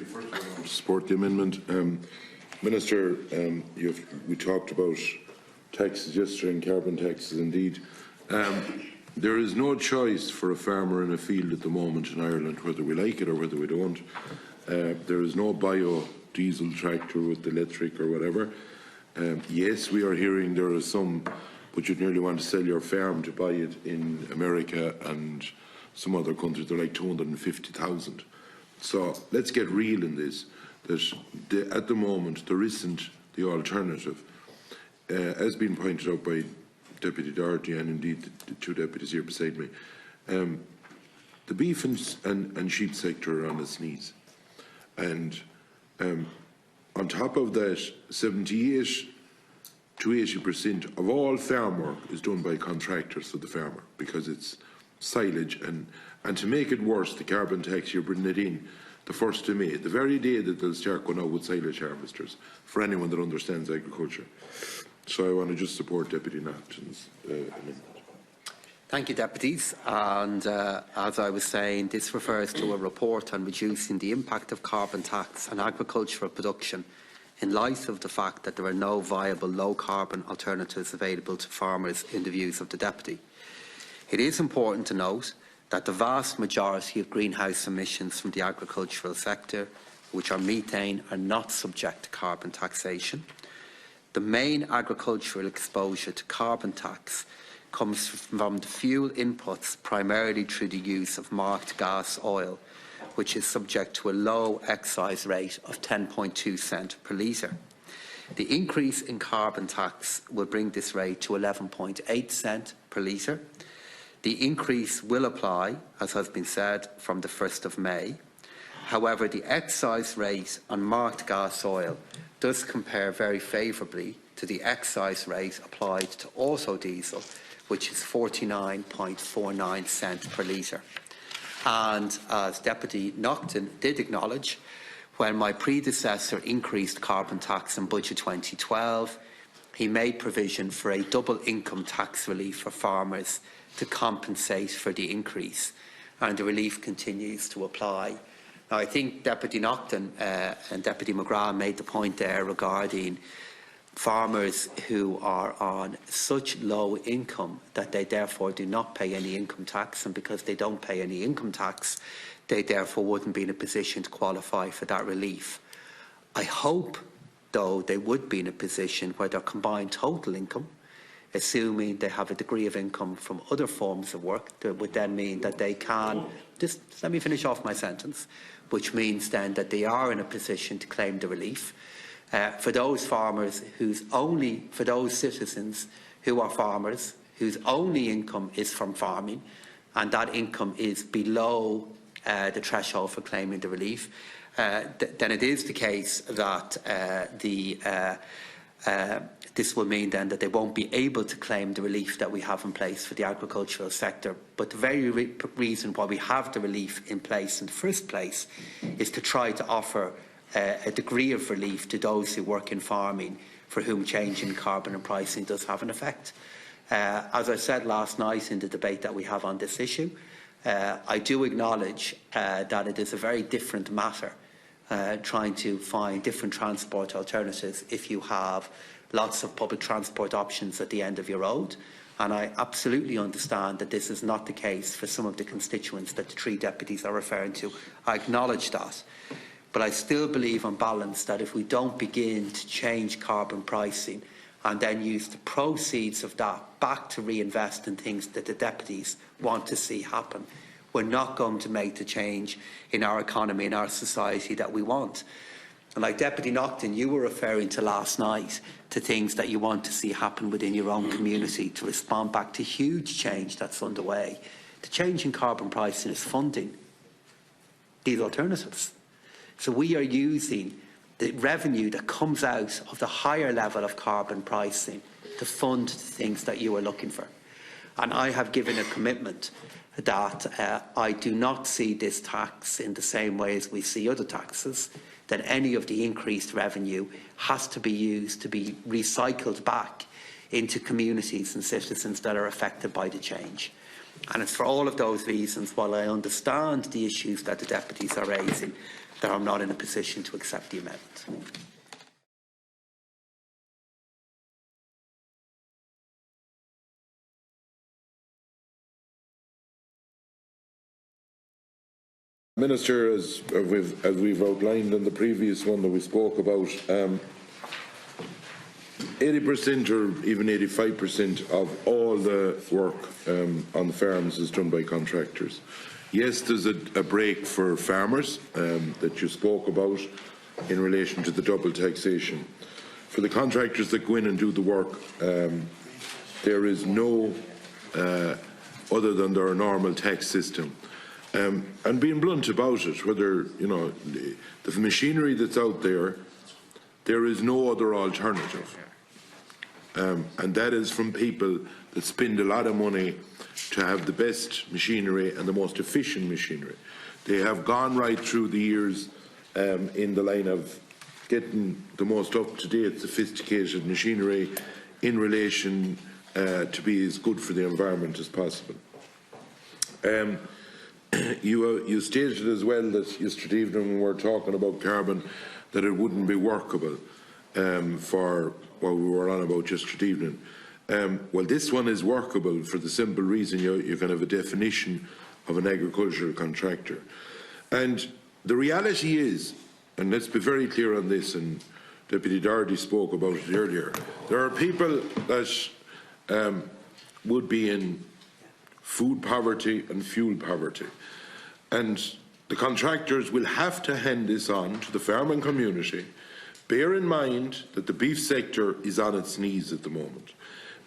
First, I want to support the amendment. Minister, we talked about taxes yesterday and carbon taxes indeed. There is no choice for a farmer in a field at the moment in Ireland, whether we like it or whether we don't. There is no biodiesel tractor with electric or whatever. Yes, we are hearing there are some, but you'd nearly want to sell your farm to buy it in America and some other countries. They're like 250,000. So let's get real in this. That at the moment there isn't the alternative. As been pointed out by Deputy Doherty and indeed the two deputies here beside me, the beef and sheep sector are on its knees. And on top of that, 78 to 80% of all farm work is done by contractors for the farmer because it's silage. And to make it worse, the carbon tax, you're bringing it in the 1st of May, the very day that they'll start going out with silage harvesters, for anyone that understands agriculture. So I want to just support Deputy Naughton's amendment. Thank you, Deputies. And as I was saying, this refers to a report on reducing the impact of carbon tax on agricultural production in light of the fact that there are no viable low-carbon alternatives available to farmers in the views of the Deputy. It is important to note that the vast majority of greenhouse emissions from the agricultural sector, which are methane, are not subject to carbon taxation. The main agricultural exposure to carbon tax comes from the fuel inputs primarily through the use of marked gas oil, which is subject to a low excise rate of 10.2 cents per litre. The increase in carbon tax will bring this rate to 11.8 cents per litre. The increase will apply, as has been said, from the 1st of May. However, the excise rate on marked gas oil does compare very favourably to the excise rate applied to auto diesel, which is 49.49 cents per litre. And as Deputy Naughton did acknowledge, when my predecessor increased carbon tax in Budget 2012, he made provision for a double income tax relief for farmers to compensate for the increase, and the relief continues to apply. Now, I think Deputy Naughton and Deputy McGrath made the point there regarding farmers who are on such low income that they therefore do not pay any income tax, and because they don't pay any income tax, they therefore wouldn't be in a position to qualify for that relief. I hope, though, they would be in a position where their combined total income, assuming they have a degree of income from other forms of work, that would then mean that they can, just let me finish off my sentence, which means then that they are in a position to claim the relief. For those farmers for those citizens who are farmers whose only income is from farming, and that income is below the threshold for claiming the relief, then it is the case that this will mean then that they won't be able to claim the relief that we have in place for the agricultural sector. But the very reason why we have the relief in place in the first place is to try to offer a degree of relief to those who work in farming for whom change in carbon and pricing does have an effect. As I said last night in the debate that we have on this issue, I do acknowledge that it is a very different matter trying to find different transport alternatives if you have lots of public transport options at the end of your road. And I absolutely understand that this is not the case for some of the constituents that the three deputies are referring to. I acknowledge that. But I still believe on balance that if we don't begin to change carbon pricing and then use the proceeds of that back to reinvest in things that the deputies want to see happen, we're not going to make the change in our economy, in our society that we want. And like Deputy Naughton, you were referring to last night to things that you want to see happen within your own community to respond back to huge change that's underway. The change in carbon pricing is funding these alternatives. So we are using the revenue that comes out of the higher level of carbon pricing to fund the things that you are looking for. And I have given a commitment that I do not see this tax in the same way as we see other taxes, that any of the increased revenue has to be used to be recycled back into communities and citizens that are affected by the change. And it's for all of those reasons, while I understand the issues that the deputies are raising, that I'm not in a position to accept the amendment. Minister, as we've outlined in the previous one that we spoke about, 80% or even 85% of all the work on the farms is done by contractors. Yes, there's a break for farmers that you spoke about in relation to the double taxation. For the contractors that go in and do the work, there is no other than their normal tax system. And being blunt about it, whether, you know, the machinery that's out there, there is no other alternative. And that is from people that spend a lot of money to have the best machinery and the most efficient machinery. They have gone right through the years in the line of getting the most up-to-date, sophisticated machinery in relation to be as good for the environment as possible. You stated as well that yesterday evening when we were talking about carbon that it wouldn't be workable for what we were on about yesterday evening. Well, this one is workable for the simple reason you can have a definition of an agricultural contractor. And the reality is, and let's be very clear on this, and Deputy Doherty spoke about it earlier, there are people that would be in food poverty and fuel poverty. And the contractors will have to hand this on to the farming community. Bear in mind that the beef sector is on its knees at the moment.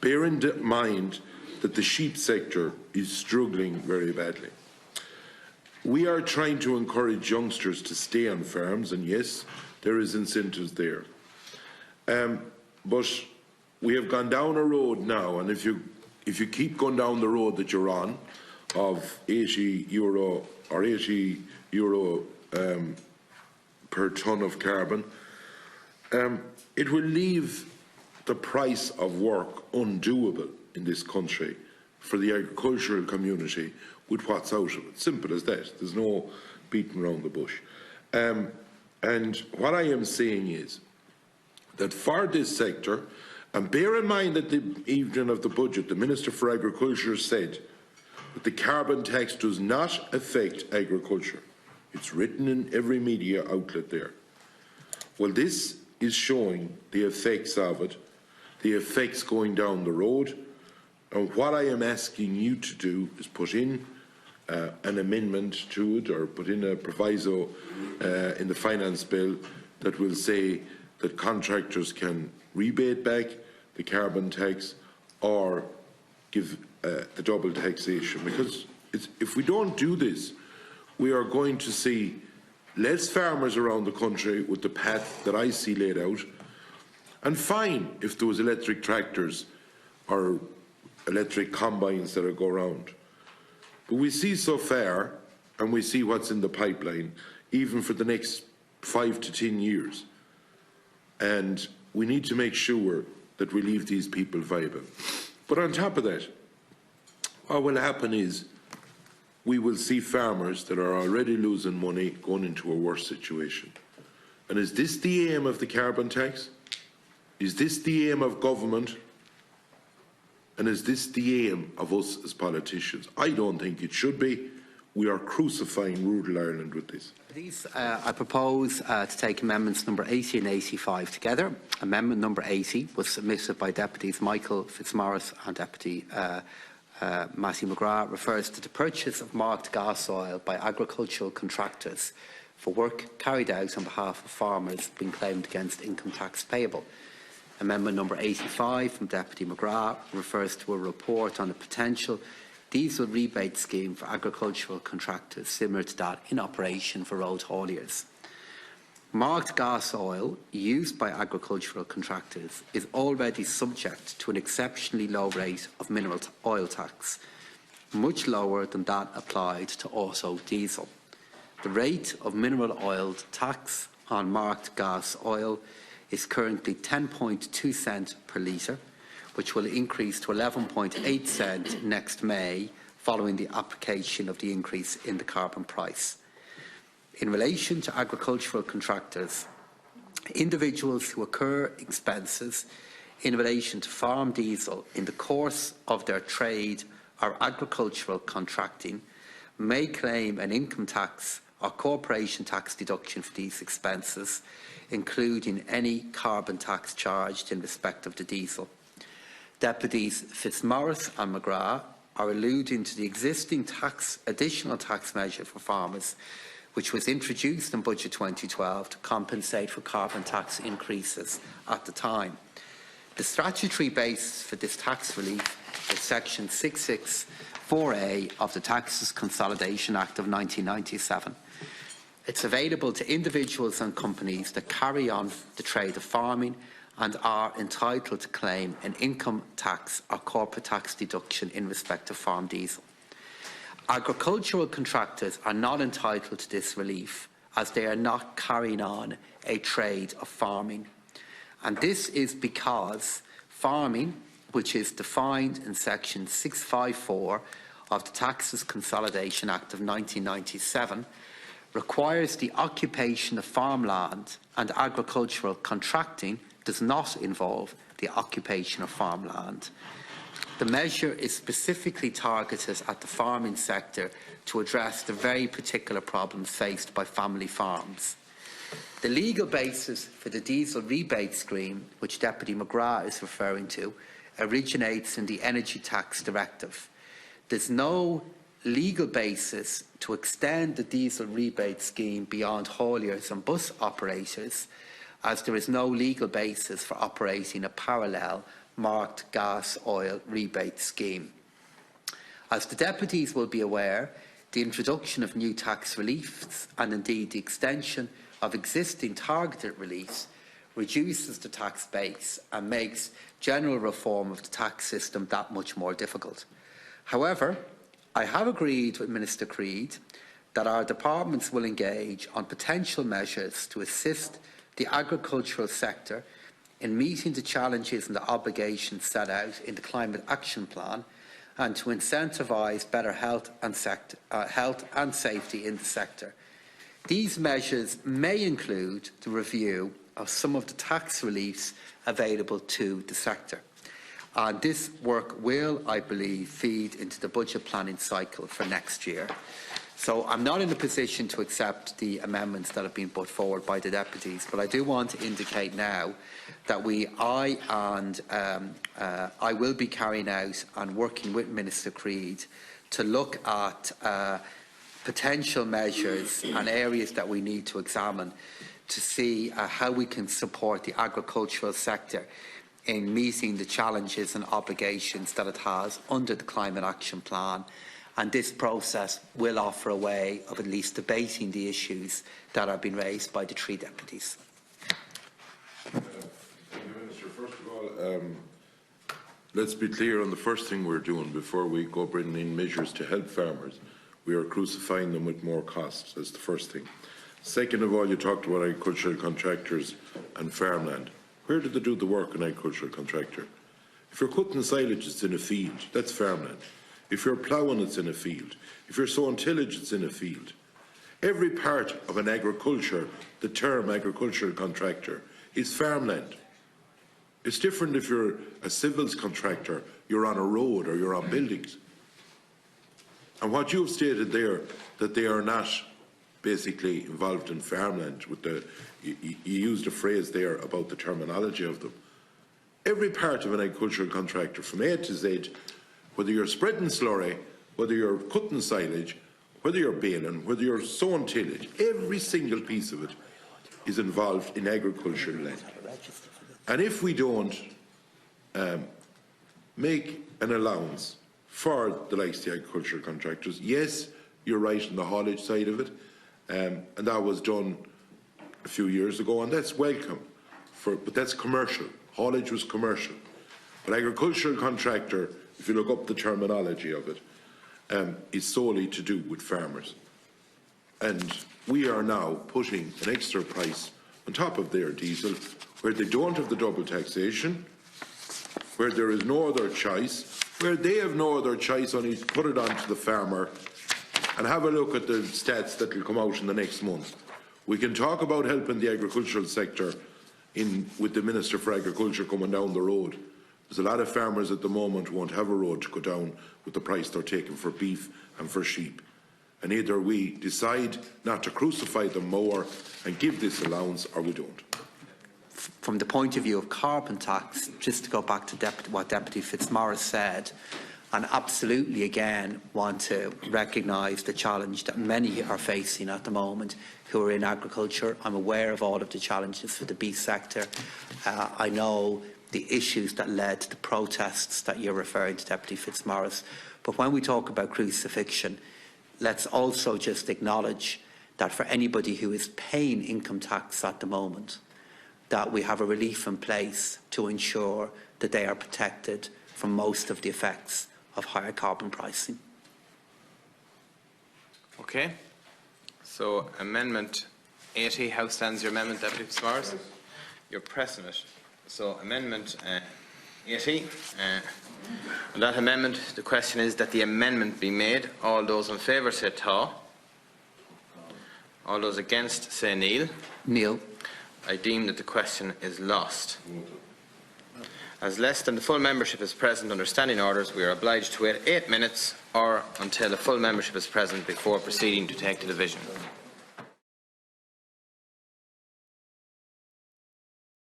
Bear in mind that the sheep sector is struggling very badly. We are trying to encourage youngsters to stay on farms, and yes, there is incentives there. But we have gone down a road now, and if you keep going down the road that you're on, of €80 or €80 per tonne of carbon, it will leave the price of work undoable in this country for the agricultural community with what's out of it. Simple as that. There's no beating around the bush. And what I am saying is that for this sector, and bear in mind that the evening of the budget, the Minister for Agriculture said that the carbon tax does not affect agriculture. It's written in every media outlet there. Well, this is showing the effects of it, the effects going down the road. And what I am asking you to do is put in an amendment to it, or put in a proviso in the finance bill that will say that contractors can rebate back the carbon tax or give the double taxation. Because if we don't do this, we are going to see less farmers around the country with the path that I see laid out. And fine if there was electric tractors or electric combines that go around. But we see so far, and we see what's in the pipeline, even for the next 5 to 10 years. And we need to make sure that we leave these people viable. But on top of that, what will happen is we will see farmers that are already losing money going into a worse situation. And is this the aim of the carbon tax? Is this the aim of government? And is this the aim of us as politicians? I don't think it should be. We are crucifying rural Ireland with this. I propose to take amendments number 80 and 85 together. Amendment number 80 was submitted by Deputies Michael Fitzmaurice and Deputy Matthew McGrath, refers to the purchase of marked gas oil by agricultural contractors for work carried out on behalf of farmers being claimed against income tax payable. Amendment number 85 from Deputy McGrath refers to a report on a potential diesel rebate scheme for agricultural contractors similar to that in operation for road hauliers. Marked gas oil used by agricultural contractors is already subject to an exceptionally low rate of mineral oil tax, much lower than that applied to auto diesel. The rate of mineral oil tax on marked gas oil is currently 10.2 cents per litre, which will increase to 11.8 cents next May following the application of the increase in the carbon price. In relation to agricultural contractors, individuals who incur expenses in relation to farm diesel in the course of their trade or agricultural contracting may claim an income tax or corporation tax deduction for these expenses, including any carbon tax charged in respect of the diesel. Deputies Fitzmaurice and McGrath are alluding to the existing additional tax measure for farmers, which was introduced in Budget 2012 to compensate for carbon tax increases at the time. The statutory basis for this tax relief is Section 664A of the Taxes Consolidation Act of 1997. It's available to individuals and companies that carry on the trade of farming and are entitled to claim an income tax or corporate tax deduction in respect of farm diesel. Agricultural contractors are not entitled to this relief as they are not carrying on a trade of farming. And this is because farming, which is defined in Section 654 of the Taxes Consolidation Act of 1997, requires the occupation of farmland, and agricultural contracting does not involve the occupation of farmland. The measure is specifically targeted at the farming sector to address the very particular problems faced by family farms. The legal basis for the diesel rebate scheme, which Deputy McGrath is referring to, originates in the Energy Tax Directive. There's no legal basis to extend the diesel rebate scheme beyond hauliers and bus operators, as there is no legal basis for operating a parallel marked gas oil rebate scheme. As the deputies will be aware, the introduction of new tax reliefs, and indeed the extension of existing targeted reliefs, reduces the tax base and makes general reform of the tax system that much more difficult. However, I have agreed with Minister Creed that our departments will engage on potential measures to assist the agricultural sector in meeting the challenges and the obligations set out in the Climate Action Plan, and to incentivise better health and safety in the sector. These measures may include the review of some of the tax reliefs available to the sector. And this work will, I believe, feed into the budget planning cycle for next year. So I'm not in a position to accept the amendments that have been put forward by the deputies, but I do want to indicate now that I will be carrying out and working with Minister Creed to look at potential measures and areas that we need to examine to see how we can support the agricultural sector in meeting the challenges and obligations that it has under the Climate Action Plan. And this process will offer a way of at least debating the issues that have been raised by the three deputies. Thank you, Minister. First of all, let's be clear on the first thing we're doing before we go bringing in measures to help farmers. We are crucifying them with more costs. That's the first thing. Second of all, you talked about agricultural contractors and farmland. Where do they do the work in agricultural contractor? If you're cutting silage, it's in a field. That's farmland. If you're ploughing, it's in a field. If you're sowing tillage, it's in a field. Every part of an agriculture, the term agricultural contractor, is farmland. It's different if you're a civils contractor, you're on a road or you're on buildings. And what you've stated there, that they are not basically involved in farmland, with you used a phrase there about the terminology of them. Every part of an agricultural contractor, from A to Z, whether you're spreading slurry, whether you're cutting silage, whether you're baling, whether you're sowing tillage, every single piece of it is involved in agricultural land. And if we don't make an allowance for the likes of the agricultural contractors, yes, you're right on the haulage side of it, and that was done a few years ago, and that's welcome, but that's commercial. Haulage was commercial. But agricultural contractor, if you look up the terminology of it, is solely to do with farmers. And we are now putting an extra price on top of their diesel, where they don't have the double taxation, where there is no other choice, where they have no other choice only to put it on to the farmer and have a look at the stats that will come out in the next month. We can talk about helping the agricultural sector with the Minister for Agriculture coming down the road. There's a lot of farmers at the moment who won't have a road to go down with the price they're taking for beef and for sheep. And either we decide not to crucify them more and give this allowance, or we don't. From the point of view of carbon tax, just to go back to what Deputy Fitzmaurice said, and absolutely again want to recognise the challenge that many are facing at the moment who are in agriculture. I'm aware of all of the challenges for the beef sector. I know the issues that led to the protests that you're referring to, Deputy Fitzmaurice. But when we talk about crucifixion, let's also just acknowledge that for anybody who is paying income tax at the moment, that we have a relief in place to ensure that they are protected from most of the effects of higher carbon pricing. Okay. So, Amendment 80, how stands your amendment, Deputy Fitzmaurice? You're pressing it. So, Amendment 80. On that amendment, the question is that the amendment be made. All those in favour say "tá." All those against say "nil." Neil. I deem that the question is lost. As less than the full membership is present under standing orders, we are obliged to wait 8 minutes or until the full membership is present before proceeding to take the division.